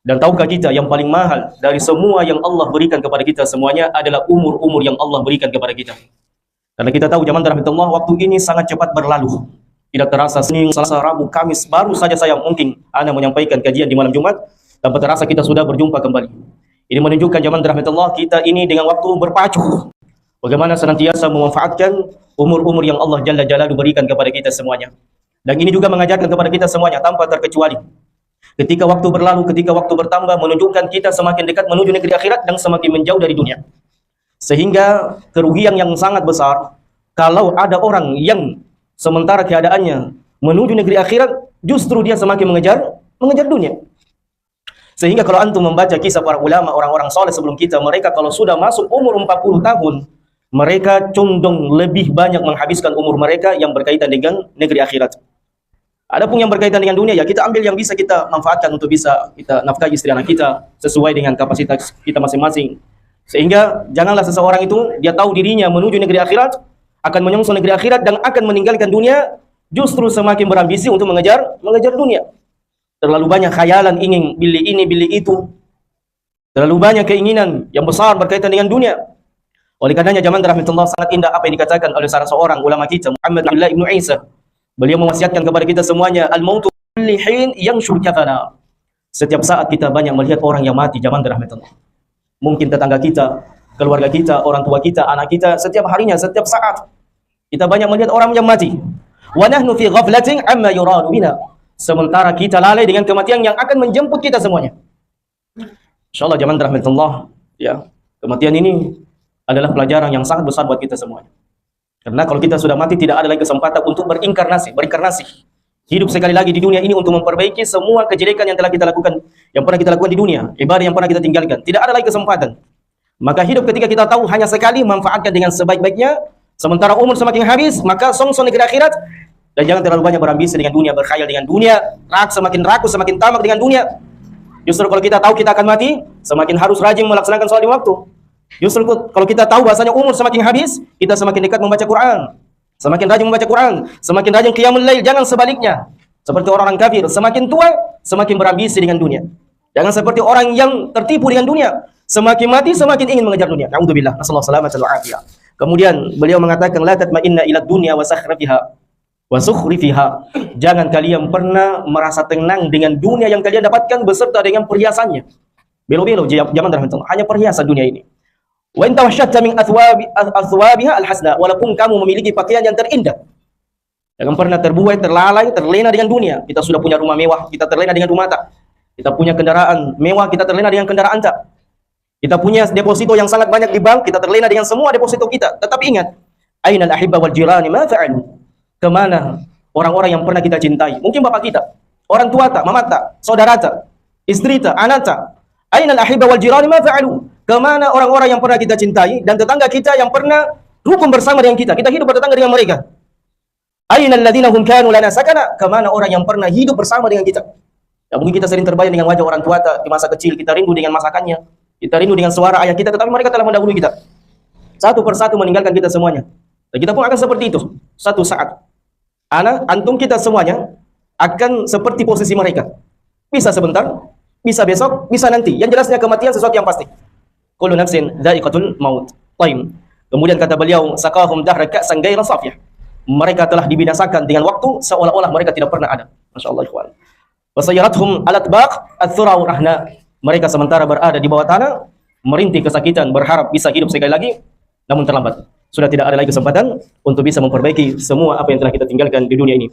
Dan tahukah kita yang paling mahal dari semua yang Allah berikan kepada kita semuanya adalah umur-umur yang Allah berikan kepada kita. Karena kita tahu zaman rahmatullah waktu ini sangat cepat berlalu. Tidak terasa Senin, Selasa, Rabu, Kamis baru saja saya mungkin ana menyampaikan kajian di malam Jumat, tanpa terasa kita sudah berjumpa kembali. Ini menunjukkan zaman rahmatullah kita ini dengan waktu berpacu. Bagaimana senantiasa memanfaatkan umur-umur yang Allah Jalla Jalaluhu berikan kepada kita semuanya. Dan ini juga mengajarkan kepada kita semuanya tanpa terkecuali. Ketika waktu berlalu, ketika waktu bertambah, menunjukkan kita semakin dekat menuju negeri akhirat dan semakin menjauh dari dunia. Sehingga kerugian yang sangat besar kalau ada orang yang sementara keadaannya menuju negeri akhirat, justru dia semakin mengejar dunia. Sehingga kalau antum membaca kisah para ulama, orang-orang soleh sebelum kita, mereka kalau sudah masuk umur 40 tahun, mereka condong lebih banyak menghabiskan umur mereka yang berkaitan dengan negeri akhirat. Adapun yang berkaitan dengan dunia, ya kita ambil yang bisa kita manfaatkan untuk bisa kita nafkahi istri anak kita sesuai dengan kapasitas kita masing-masing. Sehingga janganlah seseorang itu dia tahu dirinya menuju negeri akhirat, akan menyongsong negeri akhirat dan akan meninggalkan dunia, justru semakin berambisi untuk mengejar dunia. Terlalu banyak khayalan ingin beli ini, beli itu. Terlalu banyak keinginan yang besar berkaitan dengan dunia. Oleh karenanya zaman rahmatullah sangat indah apa yang dikatakan oleh salah seorang ulama kita, Muhammad Abdullah ibnu Isa. Beliau mewasiatkan kepada kita semuanya, al-mautu kulli hin yanshur kafana. Setiap saat kita banyak melihat orang yang mati zaman rahmatullah. Mungkin tetangga kita, keluarga kita, orang tua kita, anak kita, setiap harinya, setiap saat kita banyak melihat orang yang mati. Wa nahnu fi ghaflatin amma yuradu bina. Sementara kita lalai dengan kematian yang akan menjemput kita semuanya. Insyaallah zaman rahmatullah, ya, kematian ini adalah pelajaran yang sangat besar buat kita semuanya. Karena kalau kita sudah mati tidak ada lagi kesempatan untuk berinkarnasi. Hidup sekali lagi di dunia ini untuk memperbaiki semua kejelekan yang telah kita lakukan, yang pernah kita lakukan di dunia, ibadah yang pernah kita tinggalkan. Tidak ada lagi kesempatan. Maka hidup ketika kita tahu hanya sekali, manfaatkan dengan sebaik-baiknya. Sementara umur semakin habis, maka songsong negeri akhirat. Dan jangan terlalu banyak berambisi dengan dunia, berkhayal dengan dunia, semakin rakus, semakin tamak dengan dunia. Justru kalau kita tahu kita akan mati, semakin harus rajin melaksanakan sholat di waktu. Justru kalau kita tahu bahasanya umur semakin habis, kita semakin dekat membaca Quran. Semakin rajin membaca Quran, semakin rajin qiyamul lail, jangan sebaliknya. Seperti orang-orang kafir, semakin tua, semakin berambisi dengan dunia. Jangan seperti orang yang tertipu dengan dunia. Semakin mati, semakin ingin mengejar dunia. Na'udzubillah, nasallahu salamatan wa afiyah. Kemudian beliau mengatakan, la tatma'inna ila dunya wa sakhrafiha wa sukhrifiha. Jangan kalian pernah merasa tenang dengan dunia yang kalian dapatkan beserta dengan perhiasannya. Belo-belo zaman rahmatullah, hanya perhiasan dunia ini. Wa in tawashshatta min athwabiha alhasna, walaupun kamu memiliki pakaian yang terindah, jangan pernah terbuai, terlalai, terlena dengan dunia. Kita sudah punya rumah mewah, kita terlena dengan rumah tak. Kita punya kendaraan mewah, kita terlena dengan kendaraan tak. Kita punya deposito yang sangat banyak di bank, kita terlena dengan semua deposito kita. Tetapi ingat, ainal ahibba wal jirani ma fa'alu? Kemana orang-orang yang pernah kita cintai? Mungkin bapak kita, orang tua tak, mama tak, saudara tak, istri tak, anak tak. Ainal ahibba wal jirani ma fa'alu? Kemana orang-orang yang pernah kita cintai dan tetangga kita yang pernah rukun bersama dengan kita? Kita hidup bertetangga dengan mereka. Ainal ladzina hum kanu lana sakana? Kemana orang yang pernah hidup bersama dengan kita? Ya, mungkin kita sering terbayang dengan wajah orang tua di masa kecil, kita rindu dengan masakannya, kita rindu dengan suara ayah kita, tetapi mereka telah mendahului kita. Satu persatu meninggalkan kita semuanya. Dan kita pun akan seperti itu. Satu saat, antum kita semuanya akan seperti posisi mereka. Bisa sebentar, bisa besok, bisa nanti. Yang jelasnya kematian sesuatu yang pasti. Kullu nafsin dha'iqatul maut. Taim. Kemudian kata beliau, saqahum dahra ka'san ghayra safiyah. Mereka telah dibinasakan dengan waktu seolah-olah mereka tidak pernah ada. Masyaallah ikhwan. Wa sayyarathum alatbaq ath-thura rahna. Mereka sementara berada di bawah tanah, merintih kesakitan, berharap bisa hidup sekali lagi, namun terlambat. Sudah tidak ada lagi kesempatan untuk bisa memperbaiki semua apa yang telah kita tinggalkan di dunia ini.